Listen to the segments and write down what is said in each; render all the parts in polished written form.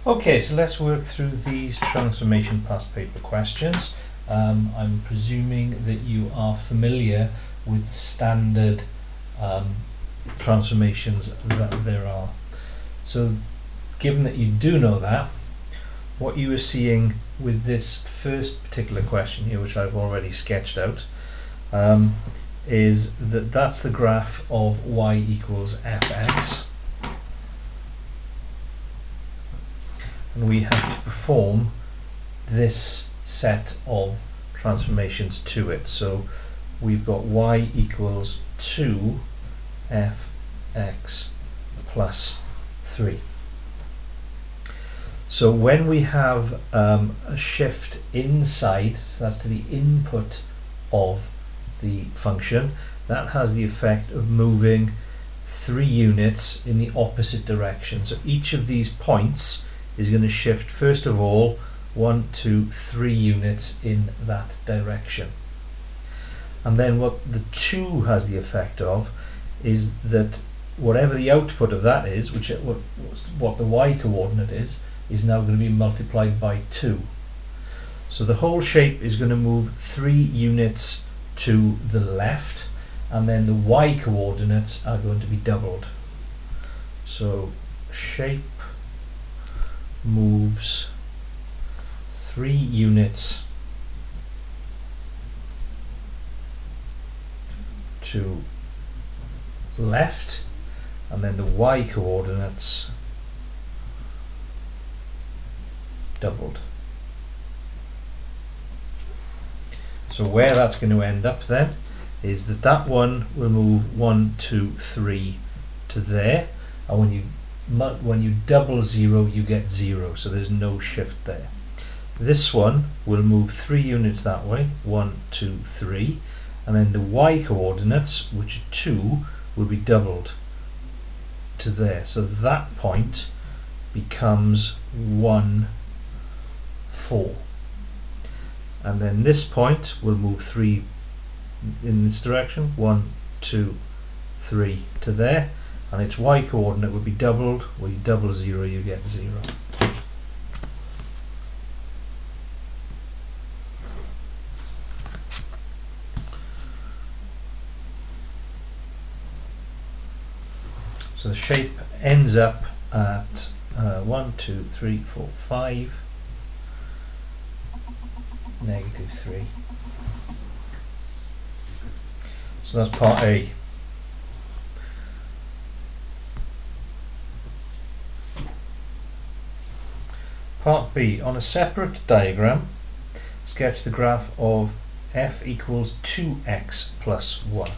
Okay, so let's work through these transformation past paper questions. I'm presuming that you are familiar with standard transformations that there are. So given that you do know that, what you are seeing with this first particular question here, which I've already sketched out, is that that's the graph of y equals fx. And we have to perform this set of transformations to it. So we've got y equals 2 fx plus 3. So when we have a shift inside, so that's to the input of the function, that has the effect of moving 3 units in the opposite direction. So each of these points is going to shift, first of all, 1, 2, 3 units in that direction. And then what the 2 has the effect of is that whatever the output of that is, which what the y coordinate is now going to be multiplied by 2. So the whole shape is going to move 3 units to the left, and then the y coordinates are going to be doubled. So shape moves 3 units to left, and then the y coordinates doubled. So where that's going to end up then is that that one will move 1, 2, 3 to there, and when you double 0 you get 0, so there's no shift there. This one will move 3 units that way, 1, 2, 3, and then the y coordinates, which are 2, will be doubled to there, so that point becomes 1, 4, and then this point will move 3 in this direction, 1, 2, 3 to there, and its y coordinate would be doubled. Well, you double 0, you get 0. So the shape ends up at 1, 2, 3, 4, 5, negative 3. So that's part A. Part B, on a separate diagram, sketch the graph of f equals 2x plus 1.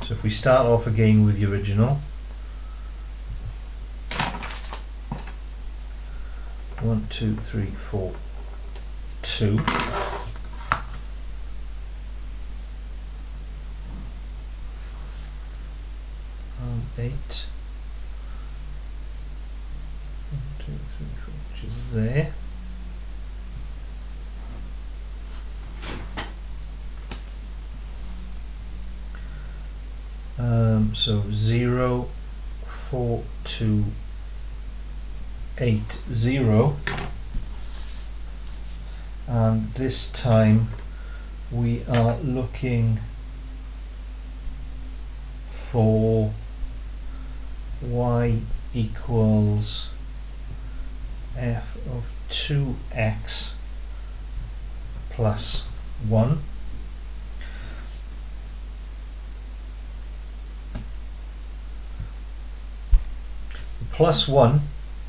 So if we start off again with the original, 1, 2, 3, 4, 2. And 8. 1, 2, 3, 4, which is there. So 0, 4, 2, 8, 0, and this time we are looking for y equals f of 2x plus 1. Plus 1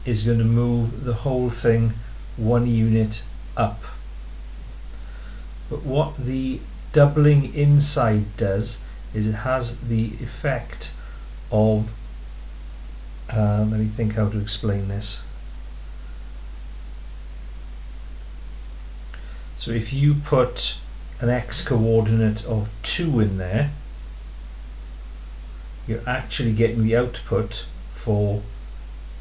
is going to move the whole thing 1 unit up. But what the doubling inside does is it has the effect of, let me think how to explain this. So if you put an x coordinate of 2 in there, you're actually getting the output for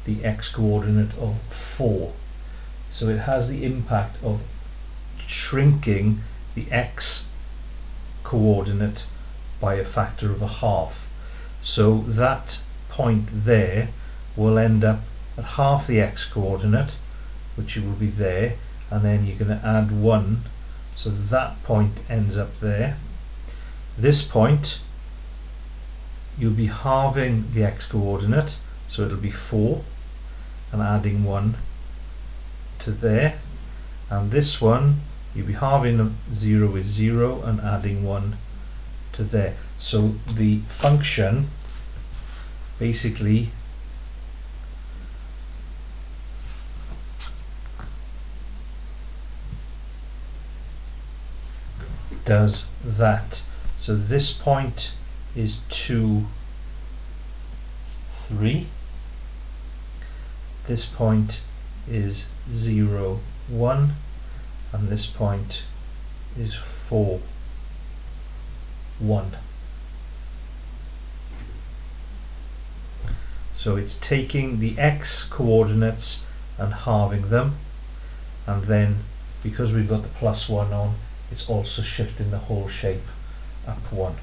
the x coordinate of 4. So it has the impact of shrinking the x coordinate by a factor of a half. So that point there will end up at half the x coordinate, which will be there, and then you're going to add 1, so that point ends up there. This point, you'll be halving the x coordinate, so it'll be 4, and adding 1 to there. And this one, you'll be halving 0 is 0 and adding 1 to there. So the function basically does that. So this point is 2, 3. This point is 0, 1, and this point is 4, 1. So it's taking the x coordinates and halving them, and then because we've got the plus 1 on, it's also shifting the whole shape up 1.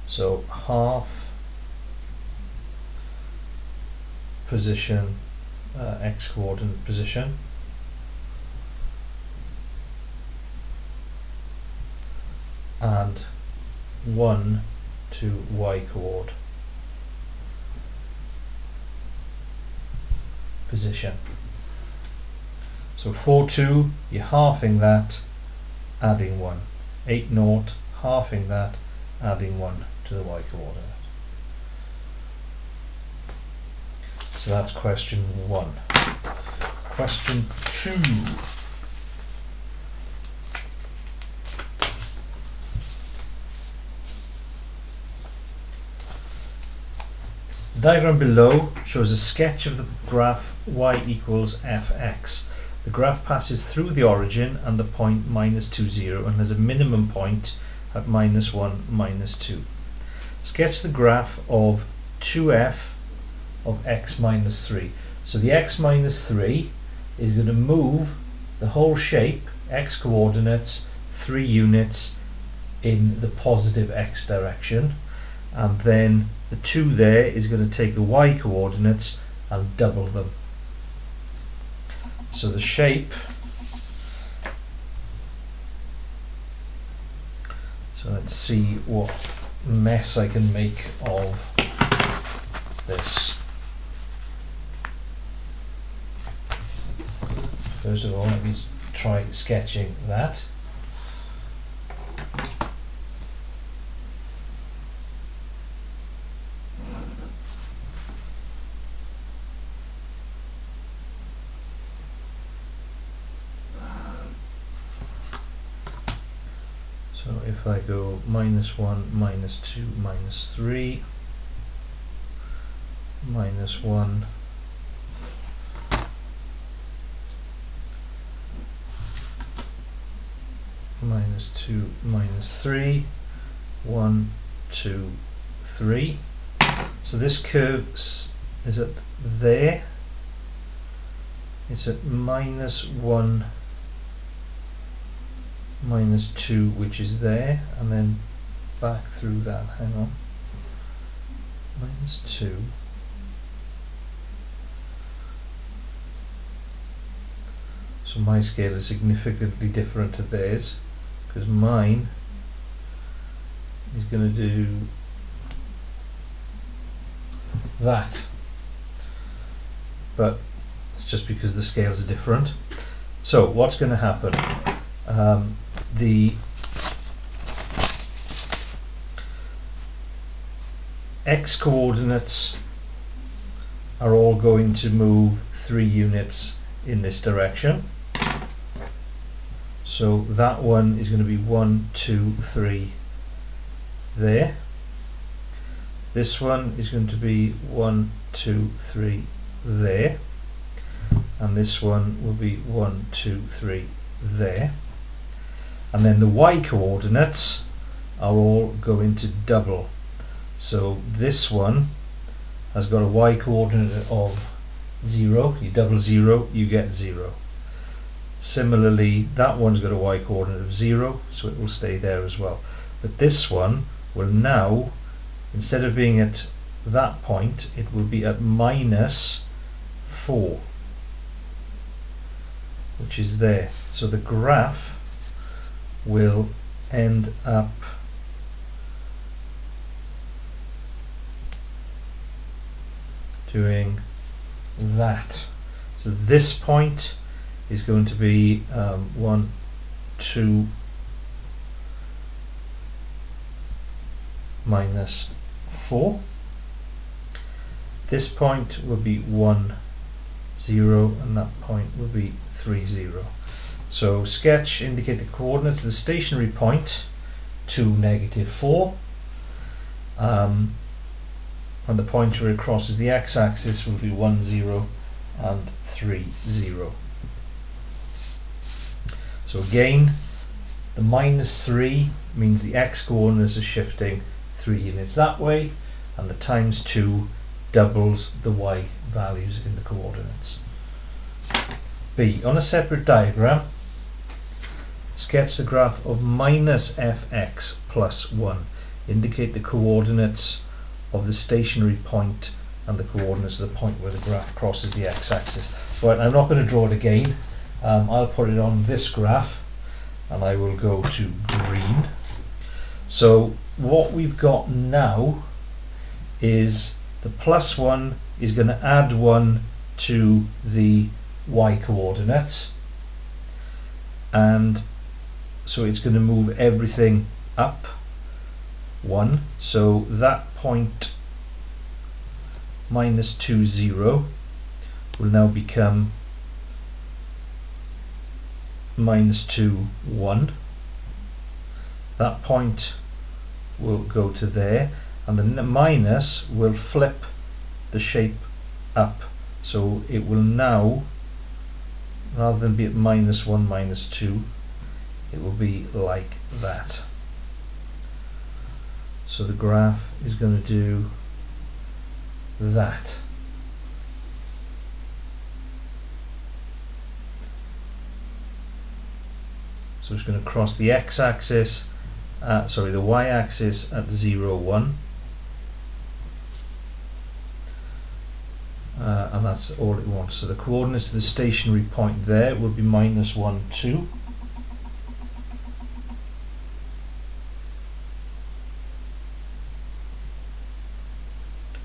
So half position, x coordinate position, and 1 to y coord position. So 4, 2, you're halving that, adding 1. 8, 0, halving that, adding 1 to the y coordinate. So that's question 1. Question 2. The diagram below shows a sketch of the graph y equals fx. The graph passes through the origin and the point -2, 0 and has a minimum point at -1, -2. Sketch the graph of 2f of x minus 3. So the x minus 3 is going to move the whole shape, x coordinates, 3 units in the positive x direction, and then the 2 there is going to take the y coordinates and double them. So the shape, so let's see what mess I can make of this. First of all, let me try sketching that. So if I go -1, -2, -3, -1, -2, -3, 1, 2, 3. So this curve is at there. It's at -1, -2, which is there, and then back through that. Hang on. -2. So my scale is significantly different to theirs, because mine is going to do that, but it's just because the scales are different. So what's going to happen? The x coordinates are all going to move 3 units in this direction. So that one is going to be 1, 2, 3 there. This one is going to be 1, 2, 3 there. And this one will be 1, 2, 3 there. And then the y coordinates are all going to double. So this one has got a y coordinate of 0, you double 0, you get 0. Similarly, that one's got a y coordinate of 0, so it will stay there as well. But this one will now, instead of being at that point, it will be at minus 4, which is there. So the graph will end up doing that. So this point is going to be 1, 2, minus 4. This point will be 1, 0, and that point will be 3, 0. So sketch, indicate the coordinates of the stationary point, 2, negative 4. And the point where it crosses the x-axis will be 1, 0, and 3, 0. So again, the minus 3 means the x-coordinates are shifting 3 units that way, and the times 2 doubles the y values in the coordinates. B. On a separate diagram, sketch the graph of minus fx plus 1. Indicate the coordinates of the stationary point and the coordinates of the point where the graph crosses the x-axis. Right, I'm not going to draw it again. I'll put it on this graph and I will go to green. So what we've got now is the plus 1 is going to add 1 to the y coordinates, and so it's going to move everything up 1. So that point minus 2, 0 will now become minus 2, 1. That point will go to there, and the minus will flip the shape up. So it will now, rather than be at minus 1, minus 2, it will be like that. So the graph is going to do that. So it's going to cross the x-axis, the y-axis at 0, 1. And that's all it wants. So the coordinates of the stationary point there will be minus 1, 2.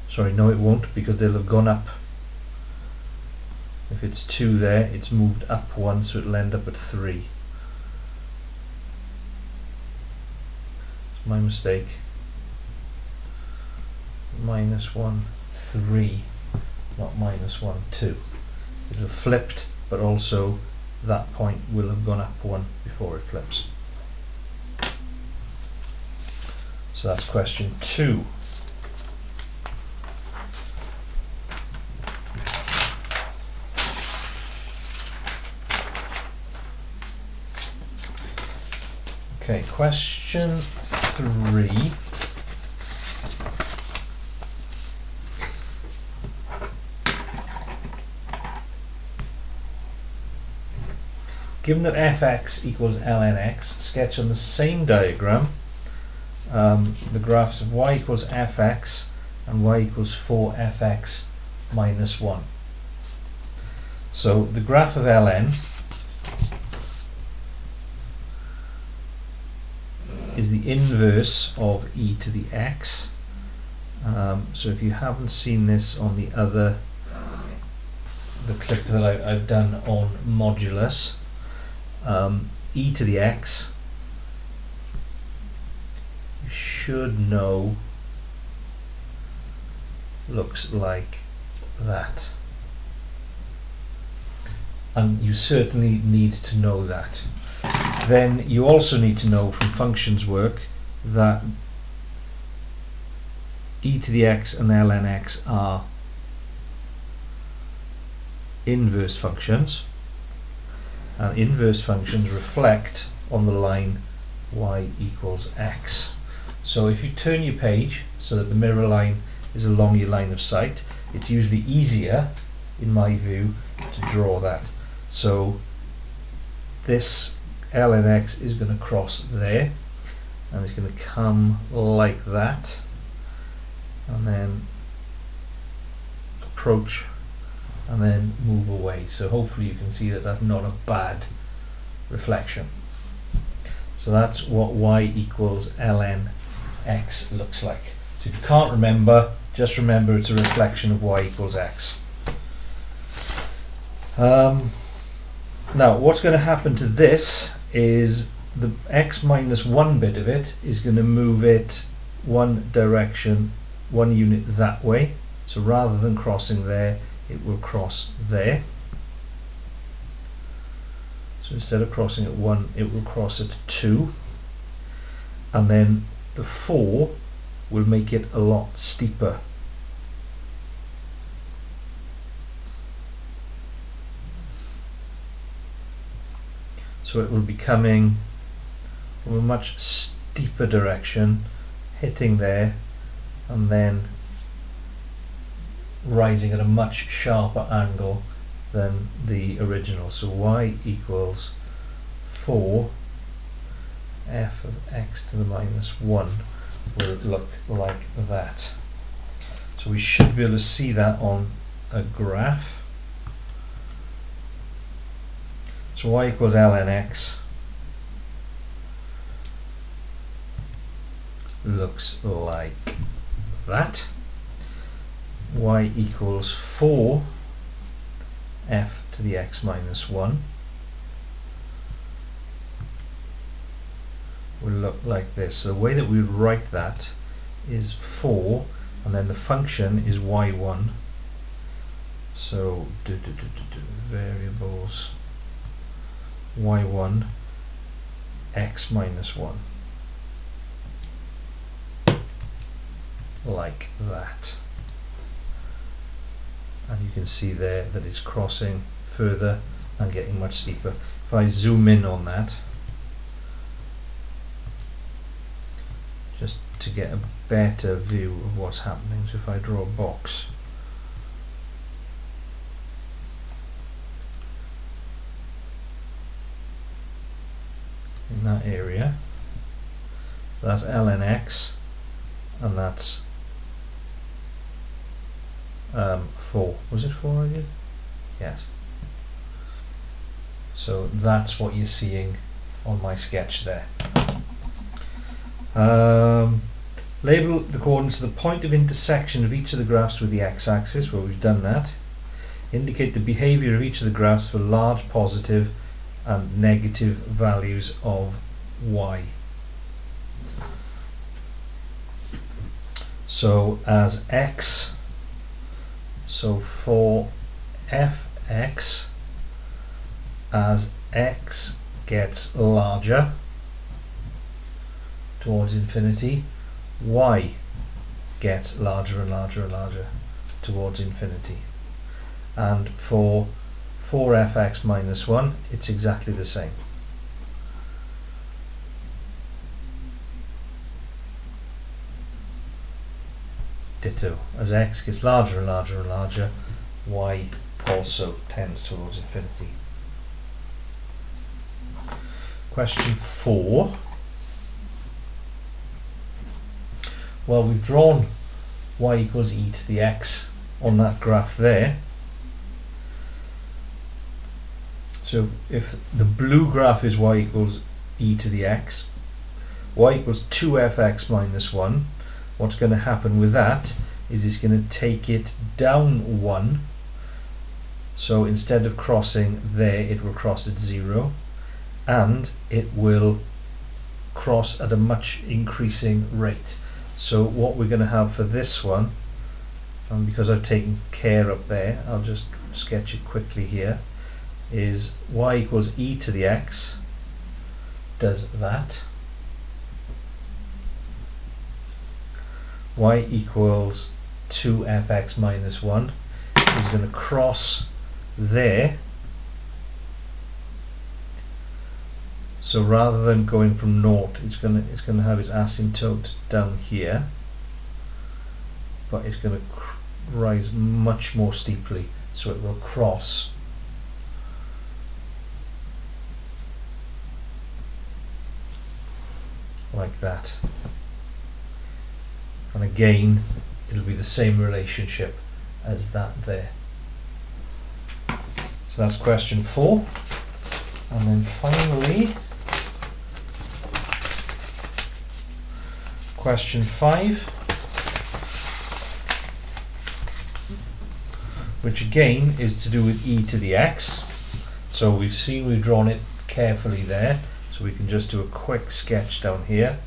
Sorry, no it won't, because they'll have gone up. If it's 2 there, it's moved up 1, so it'll end up at 3. It's my mistake. Minus 1, 3. Not minus 1, 2. It will have flipped, but also that point will have gone up 1 before it flips. So that's question 2. Okay, question 3. Given that fx equals ln x, sketch on the same diagram the graphs of y equals fx and y equals 4fx minus 1. So the graph of ln is the inverse of e to the x. So if you haven't seen this on the clip that I've done on modulus, e to the x, you should know, looks like that. And you certainly need to know that. Then you also need to know from functions work that e to the x and ln x are inverse functions, and inverse functions reflect on the line y equals x. So if you turn your page so that the mirror line is along your line of sight. It's usually easier, in my view, to draw that. So this ln x is going to cross there, and it's going to come like that, and then approach, and then move away. So hopefully you can see that that's not a bad reflection. So that's what y equals ln x looks like. So if you can't remember, just remember it's a reflection of y equals x. Now what's going to happen to this is the x minus 1 bit of it is going to move it one direction, 1 unit that way. So rather than crossing there, it will cross there. So instead of crossing at 1, it will cross at 2, and then the 4 will make it a lot steeper. So it will be coming from a much steeper direction, hitting there, and then rising at a much sharper angle than the original. So y equals 4 f of x to the minus 1 will look like that. So we should be able to see that on a graph. So y equals ln x looks like that. Y equals 4 f to the x minus 1 will look like this. So the way that we would write that is 4, and then the function is y1. So variables y1 x minus 1, like that. And you can see there that it's crossing further and getting much steeper. If I zoom in on that, just to get a better view of what's happening, so if I draw a box, in that area, so that's ln x, and that's 4. Was it 4 I did? Yes. So that's what you're seeing on my sketch there. Label the coordinates of the point of intersection of each of the graphs with the x-axis. Well, we've done that. Indicate the behavior of each of the graphs for large positive and negative values of y. So as x, so for fx, as x gets larger towards infinity, y gets larger and larger and larger towards infinity. And for 4fx minus 1, it's exactly the same. Ditto. As x gets larger and larger and larger, y also tends towards infinity. Question 4. Well, we've drawn y equals e to the x on that graph there. So if the blue graph is y equals e to the x, y equals 2fx minus 1, what's going to happen with that is it's going to take it down 1. So instead of crossing there, it will cross at 0, and it will cross at a much increasing rate. So what we're going to have for this one, and because I've taken care up there, I'll just sketch it quickly here, is y equals e to the x does that. Y equals 2fx minus 1 is going to cross there. So rather than going from 0, it's going to have its asymptote down here. but it's going to rise much more steeply, so it will cross like that. And again, it'll be the same relationship as that there. So that's question 4. And then finally, question 5, which again is to do with e to the x. So we've drawn it carefully there, so we can just do a quick sketch down here.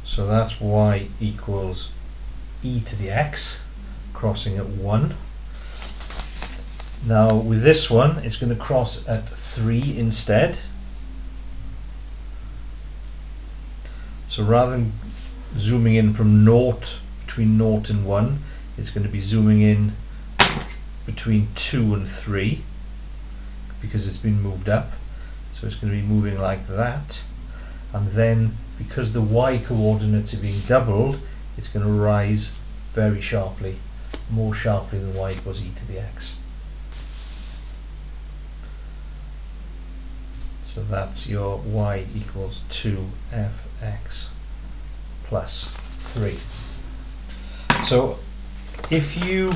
So that's y equals e to the x, crossing at 1. Now with this one, it's going to cross at 3 instead. So rather than zooming in from 0, between 0 and 1, it's going to be zooming in between 2 and 3, because it's been moved up. So it's going to be moving like that. And then, because the y coordinates are being doubled, it's going to rise very sharply, more sharply than y equals e to the x. So that's your y equals 2fx plus 3. So if you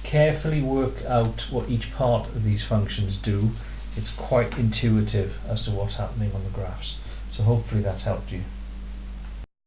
carefully work out what each part of these functions do, it's quite intuitive as to what's happening on the graphs. So hopefully that's helped you.